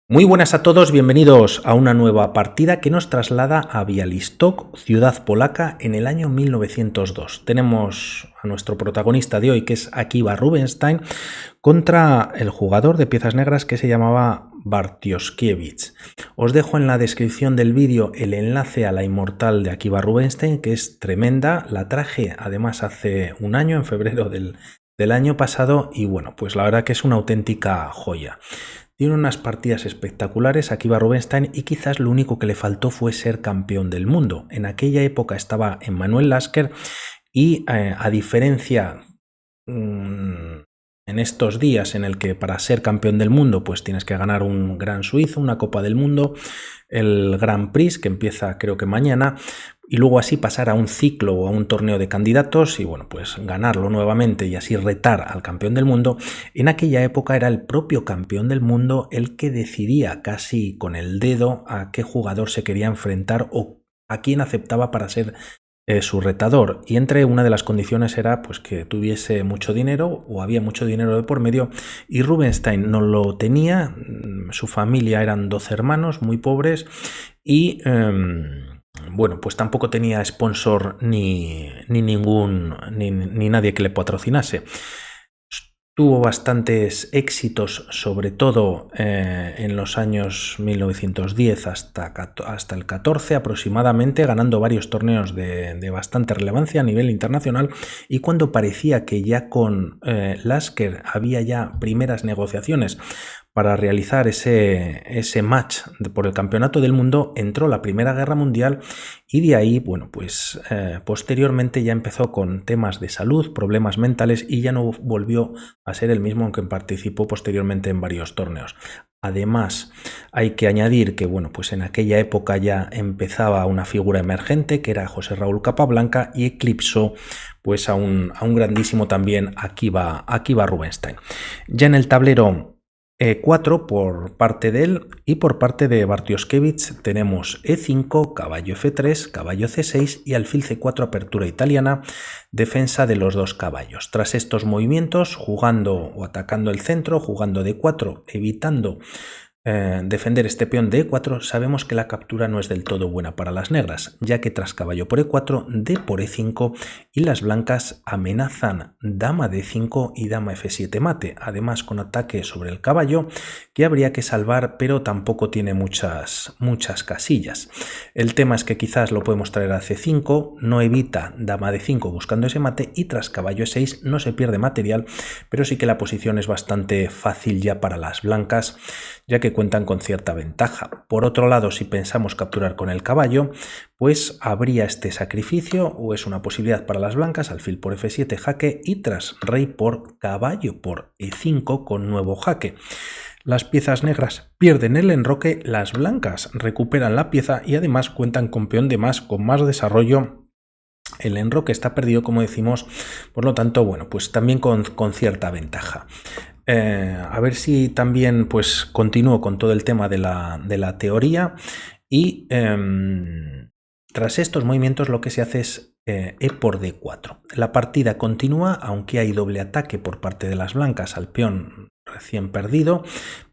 Muy buenas a todos, bienvenidos a una nueva partida que nos traslada a Białystok, ciudad polaca, en el año 1902. Tenemos a nuestro protagonista de hoy, que es Akiva Rubinstein, contra el jugador de piezas negras que se llamaba Bartoszkiewicz. Os dejo en la descripción del vídeo el enlace a la inmortal de Akiva Rubinstein, que es tremenda. La traje además hace un año, en febrero del año pasado, y bueno, pues la verdad que es una auténtica joya. Tiene unas partidas espectaculares Akiva Rubinstein y quizás lo único que le faltó fue ser campeón del mundo. En aquella época estaba Emanuel Lasker y a diferencia en estos días en el que para ser campeón del mundo pues tienes que ganar un Gran Suizo, una Copa del Mundo, el Grand Prix que empieza creo que mañana, y luego así pasar a un ciclo o a un torneo de candidatos y bueno, pues ganarlo nuevamente y así retar al campeón del mundo. En aquella época era el propio campeón del mundo el que decidía casi con el dedo a qué jugador se quería enfrentar o a quién aceptaba para ser su retador, y entre una de las condiciones era pues que tuviese mucho dinero o había mucho dinero de por medio, y Rubinstein no lo tenía. Su familia eran 12 hermanos muy pobres y bueno, pues tampoco tenía sponsor ni nadie que le patrocinase. Tuvo bastantes éxitos, sobre todo en los años 1910 hasta el 14 aproximadamente, ganando varios torneos de bastante relevancia a nivel internacional, y cuando parecía que ya con Lasker había ya primeras negociaciones para realizar ese match por el campeonato del mundo, entró la Primera Guerra Mundial y de ahí, bueno, pues posteriormente ya empezó con temas de salud, problemas mentales, y ya no volvió a ser el mismo, aunque participó posteriormente en varios torneos. Además, hay que añadir que, bueno, pues en aquella época ya empezaba una figura emergente que era José Raúl Capablanca, y eclipsó pues a un grandísimo también Akiva Rubinstein. Ya en el tablero E4 por parte de él, y por parte de Bartoszkiewicz tenemos E5, caballo F3, caballo C6 y alfil C4, apertura italiana, defensa de los dos caballos. Tras estos movimientos, jugando o atacando el centro, jugando D4, evitando defender este peón de E4, sabemos que la captura no es del todo buena para las negras, ya que tras caballo por E4, D por E5 y las blancas amenazan dama D5 y dama F7 mate, además con ataque sobre el caballo que habría que salvar, pero tampoco tiene muchas casillas. El tema es que quizás lo podemos traer a C5, no evita dama D5 buscando ese mate, y tras caballo E6 no se pierde material, pero sí que la posición es bastante fácil ya para las blancas, ya que cuentan con cierta ventaja. Por otro lado, si pensamos capturar con el caballo, pues habría este sacrificio, o es una posibilidad para las blancas, alfil por F7 jaque, y tras rey por caballo por E5 con nuevo jaque. Las piezas negras pierden el enroque, las blancas recuperan la pieza y además cuentan con peón de más con más desarrollo. El enroque está perdido, como decimos, por lo tanto, bueno, pues también con cierta ventaja. A ver si también pues continúo con todo el tema de la teoría, y tras estos movimientos lo que se hace es E por D4. La partida continúa, aunque hay doble ataque por parte de las blancas al peón recién perdido.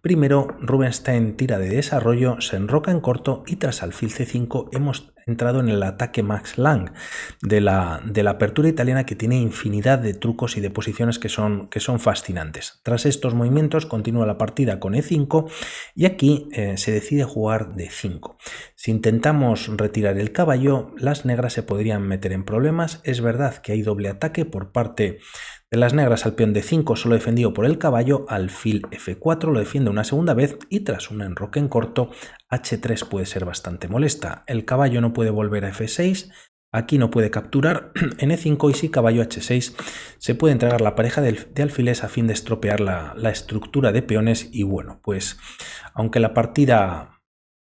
Primero Rubinstein tira de desarrollo, se enroca en corto, y tras alfil C5 hemos entrado en el ataque Max Lang de la apertura italiana, que tiene infinidad de trucos y de posiciones que son fascinantes. Tras estos movimientos continúa la partida con E5, y aquí se decide jugar D5. Si intentamos retirar el caballo, las negras se podrían meter en problemas. Es verdad que hay doble ataque por parte de las negras al peón D5, solo defendido por el caballo, alfil F4 lo defiende una segunda vez, y tras un enroque en corto, H3 puede ser bastante molesta. El caballo no puede volver a F6, aquí no puede capturar en E5, y si caballo H6 se puede entregar la pareja de alfiles a fin de estropear la estructura de peones, y bueno, pues aunque la partida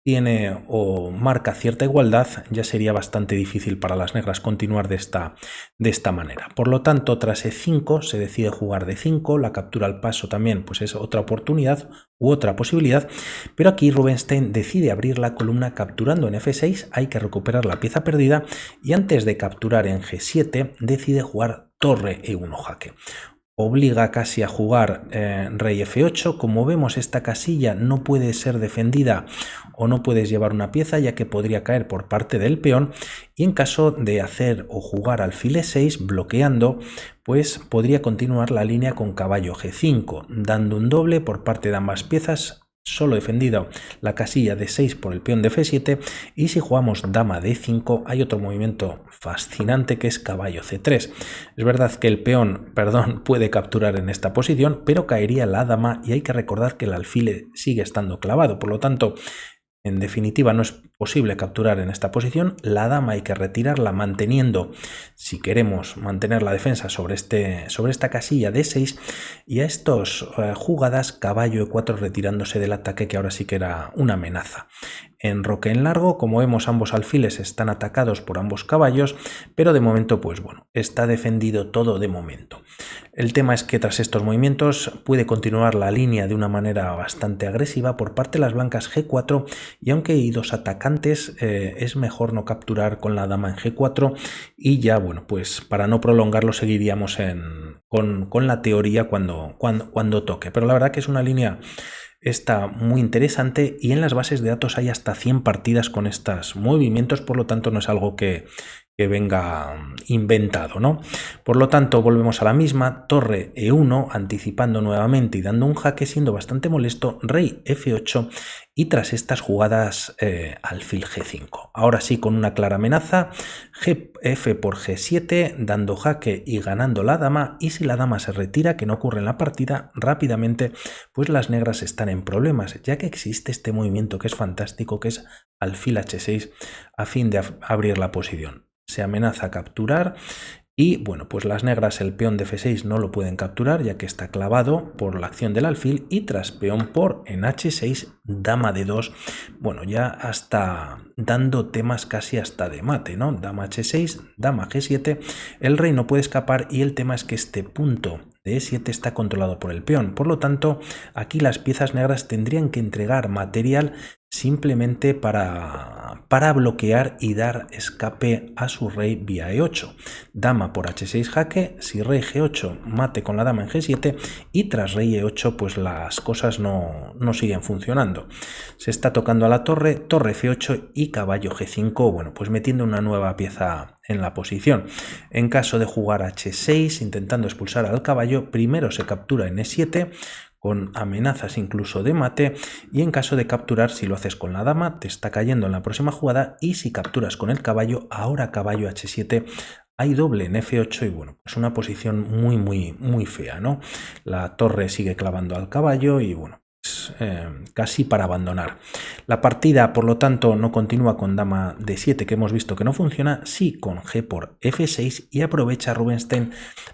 tiene o marca cierta igualdad, ya sería bastante difícil para las negras continuar de esta manera. Por lo tanto, tras E5 se decide jugar D5, la captura al paso también pues es otra oportunidad u otra posibilidad, pero aquí Rubinstein decide abrir la columna capturando en F6, hay que recuperar la pieza perdida, y antes de capturar en G7 decide jugar torre E1 jaque. obliga casi a jugar rey F8. Como vemos, esta casilla no puede ser defendida o no puedes llevar una pieza, ya que podría caer por parte del peón, y en caso de hacer o jugar alfil E6 bloqueando, pues podría continuar la línea con caballo G5, dando un doble por parte de ambas piezas. Solo defendido la casilla de 6 por el peón de F7, y si jugamos dama D5 hay otro movimiento fascinante que es caballo C3. Es verdad que el peón, puede capturar en esta posición, pero caería la dama y hay que recordar que el alfil sigue estando clavado, por lo tanto, en definitiva, no es posible capturar en esta posición. La dama hay que retirarla manteniendo, si queremos mantener la defensa sobre esta casilla de 6, y a estas jugadas caballo E4 retirándose del ataque, que ahora sí que era una amenaza. Enroque en largo, como vemos, ambos alfiles están atacados por ambos caballos, pero de momento, pues bueno, está defendido todo de momento. El tema es que tras estos movimientos puede continuar la línea de una manera bastante agresiva por parte de las blancas G4, y aunque hay dos atacantes, es mejor no capturar con la dama en G4, y ya, bueno, pues para no prolongarlo seguiríamos con la teoría cuando toque. Pero la verdad que es una línea está muy interesante, y en las bases de datos hay hasta 100 partidas con estos movimientos, por lo tanto no es algo que venga inventado, ¿no? Por lo tanto, volvemos a la misma, torre E1, anticipando nuevamente y dando un jaque, siendo bastante molesto, rey F8, y tras estas jugadas alfil G5. Ahora sí, con una clara amenaza, F por G7, dando jaque y ganando la dama, y si la dama se retira, que no ocurre en la partida, rápidamente pues las negras están en problemas, ya que existe este movimiento que es fantástico, que es alfil H6, a fin de abrir la posición. Se amenaza a capturar, y bueno, pues las negras el peón de F6 no lo pueden capturar, ya que está clavado por la acción del alfil, y tras peón por en H6, dama D2, bueno, ya hasta dando temas casi hasta de mate, ¿no? Dama H6, dama G7, el rey no puede escapar, y el tema es que este punto de E7 está controlado por el peón, por lo tanto aquí las piezas negras tendrían que entregar material simplemente para bloquear y dar escape a su rey vía E8. Dama por H6 jaque, si rey G8 mate con la dama en G7, y tras rey E8 pues las cosas no siguen funcionando. Se está tocando a la torre, torre F8 y caballo G5, bueno, pues metiendo una nueva pieza en la posición. En caso de jugar H6 intentando expulsar al caballo, primero se captura en E7 con amenazas incluso de mate, y en caso de capturar, si lo haces con la dama, te está cayendo en la próxima jugada, y si capturas con el caballo, ahora caballo H7, hay doble en F8, y bueno, es una posición muy fea, ¿no? La torre sigue clavando al caballo, y bueno, casi para abandonar. La partida, por lo tanto, no continúa con dama D7, que hemos visto que no funciona, sí con G por F6, y aprovecha Rubinstein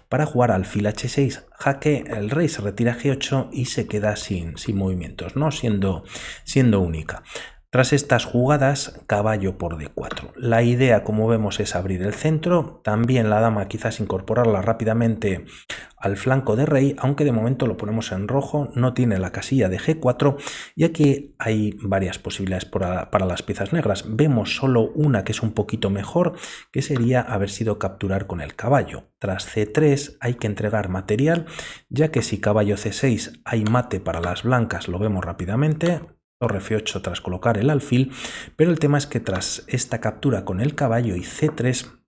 para jugar alfil H6, jaque, el rey se retira a G8 y se queda sin movimientos, ¿no? siendo única. Tras estas jugadas, caballo por D4. La idea, como vemos, es abrir el centro, también la dama quizás incorporarla rápidamente al flanco de rey, aunque de momento lo ponemos en rojo, no tiene la casilla de G4, y aquí hay varias posibilidades para las piezas negras. Vemos solo una que es un poquito mejor, que sería haber sido capturar con el caballo. Tras C3 hay que entregar material, ya que si caballo C6 hay mate para las blancas, lo vemos rápidamente. Torre F8 tras colocar el alfil, pero el tema es que tras esta captura con el caballo y C3,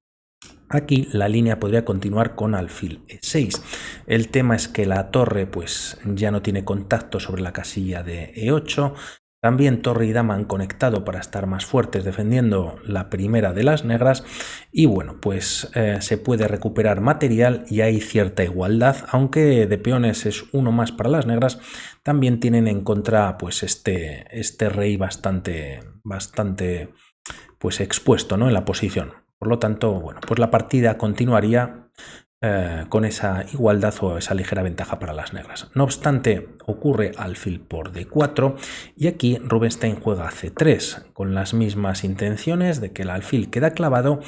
aquí la línea podría continuar con alfil E6. El tema es que la torre pues ya no tiene contacto sobre la casilla de E8. También torre y dama han conectado para estar más fuertes defendiendo la primera de las negras, y bueno, pues se puede recuperar material y hay cierta igualdad, aunque de peones es uno más para las negras. También tienen en contra pues este rey bastante pues expuesto, ¿no? En la posición. Por lo tanto, bueno, pues la partida continuaría con esa igualdad o esa ligera ventaja para las negras. No obstante, ocurre alfil por D4, y aquí Rubinstein juega C3 con las mismas intenciones de que el alfil queda clavado,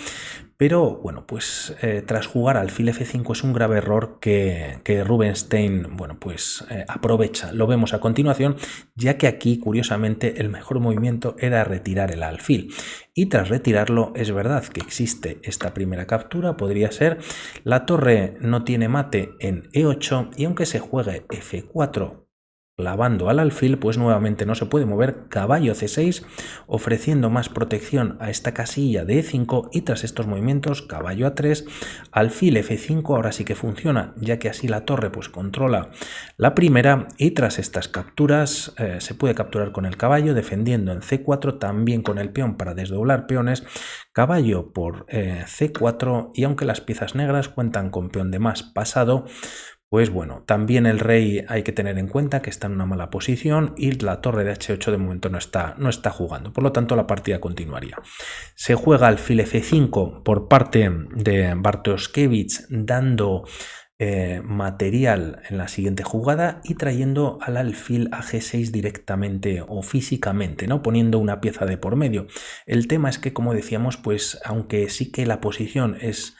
pero bueno, pues tras jugar alfil F5 es un grave error que Rubinstein, bueno, pues aprovecha. Lo vemos a continuación, ya que aquí, curiosamente, el mejor movimiento era retirar el alfil. Y tras retirarlo, es verdad que existe esta primera captura, podría ser, la torre no tiene mate en E8 y aunque se juegue F4, clavando al alfil, pues nuevamente no se puede mover, caballo C6, ofreciendo más protección a esta casilla de E5 y tras estos movimientos, caballo A3, alfil F5, ahora sí que funciona, ya que así la torre pues controla la primera y tras estas capturas se puede capturar con el caballo, defendiendo en C4, también con el peón para desdoblar peones, caballo por C4 y aunque las piezas negras cuentan con peón de más pasado, pues bueno, también el rey hay que tener en cuenta que está en una mala posición y la torre de H8 de momento no está jugando, por lo tanto la partida continuaría. Se juega alfil F5 por parte de Bartoszkiewicz, dando material en la siguiente jugada y trayendo al alfil a G6 directamente o físicamente, ¿no? Poniendo una pieza de por medio. El tema es que, como decíamos, pues aunque sí que la posición es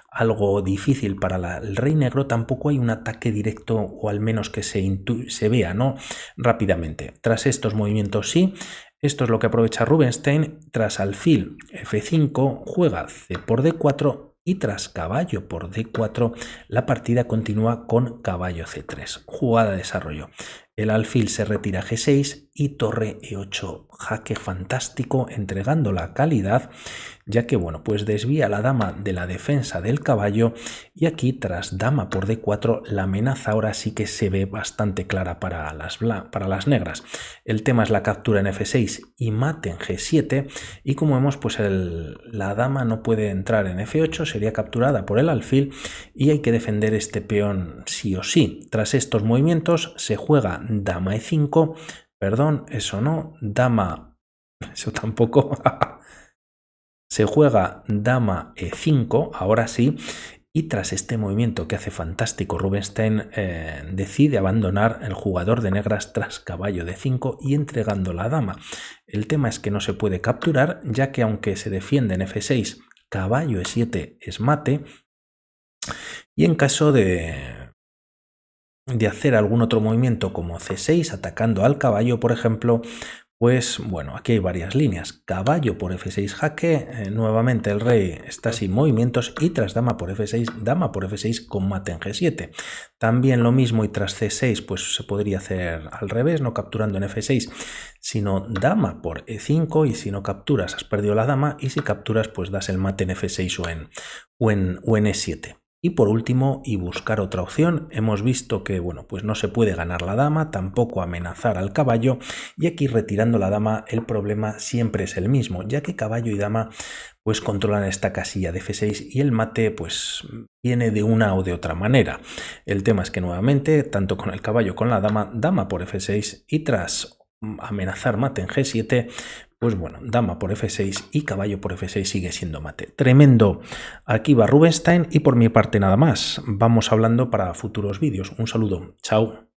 algo difícil para el rey negro, tampoco hay un ataque directo o al menos que se vea, ¿no? Rápidamente. Tras estos movimientos sí. Esto es lo que aprovecha Rubinstein. Tras alfil F5 juega C por D4 y tras caballo por D4 la partida continúa con caballo C3. Jugada de desarrollo. El alfil se retira a G6 y torre E8. Jaque fantástico, entregando la calidad, ya que bueno, pues desvía a la dama de la defensa del caballo y aquí tras dama por D4 la amenaza ahora sí que se ve bastante clara para las negras. El tema es la captura en F6 y mate en G7 y como vemos pues la dama no puede entrar en F8, sería capturada por el alfil y hay que defender este peón sí o sí. Tras estos movimientos se juega dama E5, perdón, eso no, dama, eso tampoco, se juega dama E5, ahora sí, y tras este movimiento que hace fantástico Rubinstein, decide abandonar el jugador de negras tras caballo D5 y entregando la dama. El tema es que no se puede capturar, ya que aunque se defiende en F6, caballo E7 es mate, y en caso de hacer algún otro movimiento como C6 atacando al caballo, por ejemplo, pues bueno, aquí hay varias líneas. Caballo por F6 jaque, nuevamente el rey está sin movimientos y tras dama por F6 con mate en G7. También lo mismo y tras C6 pues se podría hacer al revés, no capturando en F6, sino dama por E5 y si no capturas has perdido la dama y si capturas pues das el mate en F6 o en E7. Y por último, y buscar otra opción, hemos visto que bueno, pues no se puede ganar la dama, tampoco amenazar al caballo, y aquí retirando la dama el problema siempre es el mismo, ya que caballo y dama pues controlan esta casilla de F6 y el mate pues viene de una o de otra manera. El tema es que nuevamente, tanto con el caballo como con la dama, dama por F6 y tras amenazar mate en G7, pues bueno, dama por F6 y caballo por F6 sigue siendo mate. Tremendo. Aquí va Rubinstein y por mi parte nada más. Vamos hablando para futuros vídeos. Un saludo. Chao.